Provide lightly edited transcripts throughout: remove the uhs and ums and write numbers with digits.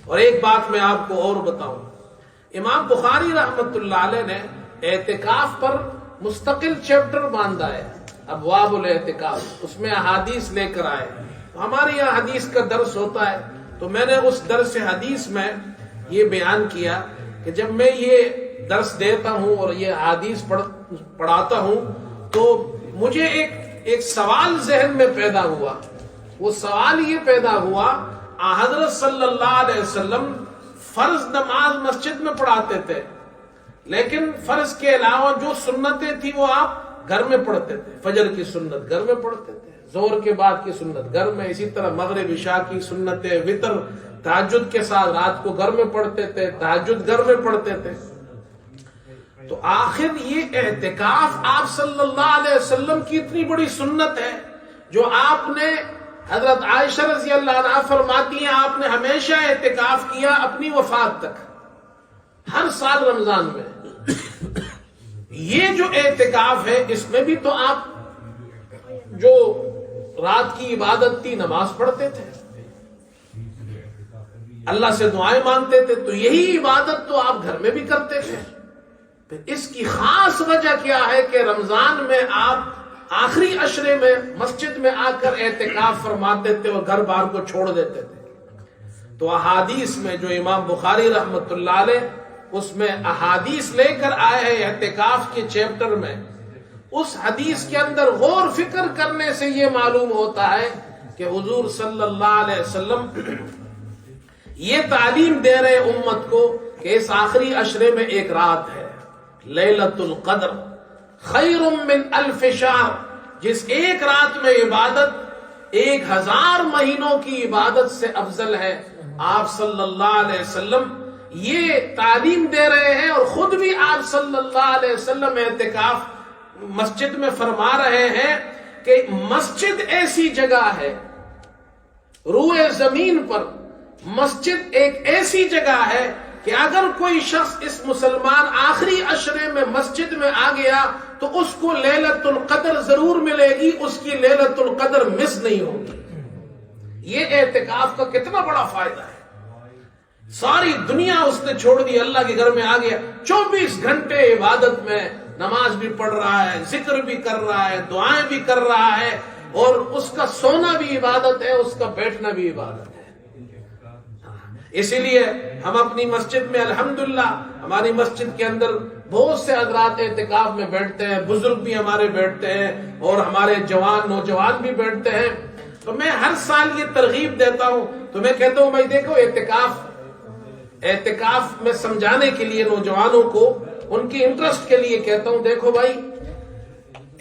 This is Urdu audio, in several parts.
اور ایک بات میں آپ کو اور بتاؤں، امام بخاری رحمت اللہ علیہ نے اعتکاف پر مستقل چیپٹر باندھا ہے، ابواب الاعتکاف، اس میں احادیث لے کر آئے۔ ہمارے یہاں حدیث کا درس ہوتا ہے، تو میں نے اس درس حدیث میں یہ بیان کیا کہ جب میں یہ درس دیتا ہوں اور یہ حدیث پڑھاتا ہوں تو مجھے ایک سوال ذہن میں پیدا ہوا۔ وہ سوال یہ پیدا ہوا، حضرت صلی اللہ علیہ وسلم فرض نماز مسجد میں پڑھاتے تھے، لیکن فرض کے علاوہ جو سنتیں تھی وہ آپ گھر میں پڑھتے تھے۔ فجر کی سنت گھر میں پڑھتے تھے، ظہر کے بعد کی سنت گھر میں، اسی طرح مغرب عشاء کی سنتیں، وتر تہجد کے ساتھ رات کو گھر میں پڑھتے تھے، تہجد گھر میں پڑھتے تھے۔ تو آخر یہ اعتکاف آپ صلی اللہ علیہ وسلم کی اتنی بڑی سنت ہے جو آپ نے، حضرت عائشہ رضی اللہ عنہا فرماتی ہیں آپ نے ہمیشہ اعتکاف کیا اپنی وفات تک، ہر سال رمضان میں۔ یہ جو اعتکاف ہے اس میں بھی تو آپ جو رات کی عبادت تھی، نماز پڑھتے تھے، اللہ سے دعائیں مانگتے تھے، تو یہی عبادت تو آپ گھر میں بھی کرتے تھے۔ پھر اس کی خاص وجہ کیا ہے کہ رمضان میں آپ آخری عشرے میں مسجد میں آ کر اعتکاف فرماتے تھے اور گھر بار کو چھوڑ دیتے تھے۔ تو احادیث میں جو امام بخاری رحمت اللہ علیہ اس میں احادیث لے کر آئے ہیں اعتکاف کے چیپٹر میں، اس حدیث کے اندر غور فکر کرنے سے یہ معلوم ہوتا ہے کہ حضور صلی اللہ علیہ وسلم یہ تعلیم دے رہے امت کو کہ اس آخری عشرے میں ایک رات ہے، لیلۃ القدر خیر من الف شہر، جس ایک رات میں عبادت 1000 مہینوں کی عبادت سے افضل ہے۔ آپ صلی اللہ علیہ وسلم یہ تعلیم دے رہے ہیں، اور خود بھی آپ صلی اللہ علیہ وسلم اعتکاف مسجد میں فرما رہے ہیں کہ مسجد ایسی جگہ ہے، روئے زمین پر مسجد ایک ایسی جگہ ہے کہ اگر کوئی شخص اس مسلمان آخری عشرے میں مسجد میں آ گیا تو اس کو لیلۃ القدر ضرور ملے گی، اس کی لیلۃ القدر مس نہیں ہوگی۔ یہ اعتکاف کا کتنا بڑا فائدہ ہے۔ ساری دنیا اس نے چھوڑ دی، اللہ کے گھر میں آ گیا، 24 گھنٹے عبادت میں، نماز بھی پڑھ رہا ہے، ذکر بھی کر رہا ہے، دعائیں بھی کر رہا ہے، اور اس کا سونا بھی عبادت ہے، اس کا بیٹھنا بھی عبادت ہے۔ اسی لیے ہم اپنی مسجد میں الحمدللہ، ہماری مسجد کے اندر بہت سے حضرات اعتکاف میں بیٹھتے ہیں، بزرگ بھی ہمارے بیٹھتے ہیں، اور ہمارے نوجوان بھی بیٹھتے ہیں۔ تو میں ہر سال یہ ترغیب دیتا ہوں، تو میں کہتا ہوں بھائی دیکھو اعتکاف میں سمجھانے کے لیے نوجوانوں کو، ان کی انٹرسٹ کے لیے کہتا ہوں، دیکھو بھائی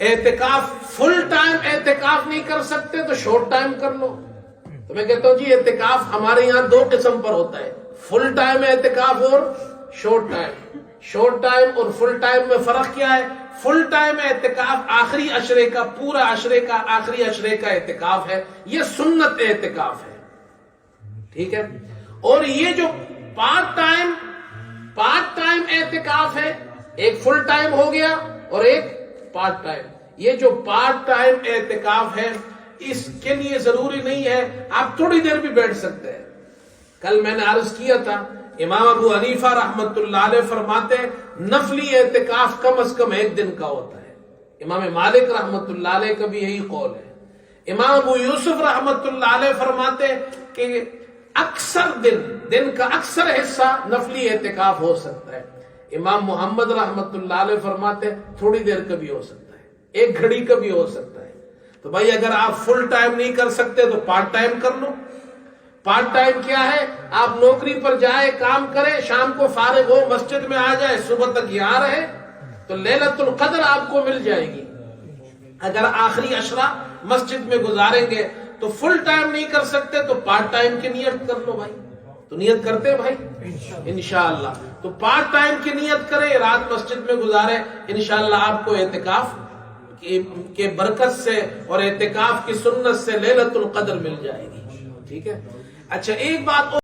اعتکاف فل ٹائم اعتکاف نہیں کر سکتے تو شارٹ ٹائم کر لو۔ تو میں کہتا ہوں جی اعتکاف ہمارے یہاں 2 قسم پر ہوتا ہے، فل ٹائم اعتکاف اور شارٹ ٹائم۔ شارٹ ٹائم اور فل ٹائم میں فرق کیا ہے؟ فل ٹائم اعتکاف آخری عشرے کا، پورا عشرے کا، آخری عشرے کا اعتکاف ہے، یہ سنت اعتکاف ہے، ٹھیک ہے۔ اور یہ جو پارٹ ٹائم اعتکاف ہے، ایک فل ٹائم ہو گیا اور ایک پارٹ ٹائم۔ یہ جو پارٹ ٹائم اعتکاف ہے اس کے لیے ضروری نہیں ہے، آپ تھوڑی دیر بھی بیٹھ سکتے ہیں۔ کل میں نے عرض کیا تھا، امام ابو حنیفہ رحمت اللہ علیہ فرماتے ہیں نفلی اعتکاف کم از کم 1 دن کا ہوتا ہے۔ امام مالک رحمت اللہ علیہ کا بھی یہی قول ہے۔ امام ابو یوسف رحمت اللہ علیہ فرماتے ہیں کہ اکثر دن کا اکثر حصہ نفلی اعتکاف ہو سکتا ہے۔ امام محمد رحمت اللہ علیہ فرماتے ہیں تھوڑی دیر کا بھی ہو سکتا ہے، 1 گھڑی کا بھی ہو سکتا ہے۔ تو بھائی اگر آپ فل ٹائم نہیں کر سکتے تو پارٹ ٹائم کر لو۔ پارٹ ٹائم کیا ہے؟ آپ نوکری پر جائے، کام کرے، شام کو فارغ ہو، مسجد میں آ جائے، صبح تک یہاں رہے تو لیلۃ القدر آپ کو مل جائے گی۔ اگر آخری عشرہ مسجد میں گزاریں گے تو فل ٹائم نہیں کر سکتے تو پارٹ ٹائم کی نیت کر لو بھائی۔ تو نیت کرتے ہیں بھائی انشاءاللہ، تو پارٹ ٹائم کی نیت کریں، رات مسجد میں گزارے، انشاءاللہ آپ کو اعتکاف کے برکت سے اور اعتکاف کی سنت سے لیلۃ القدر مل جائے گی، ٹھیک ہے۔ اچھا ایک بات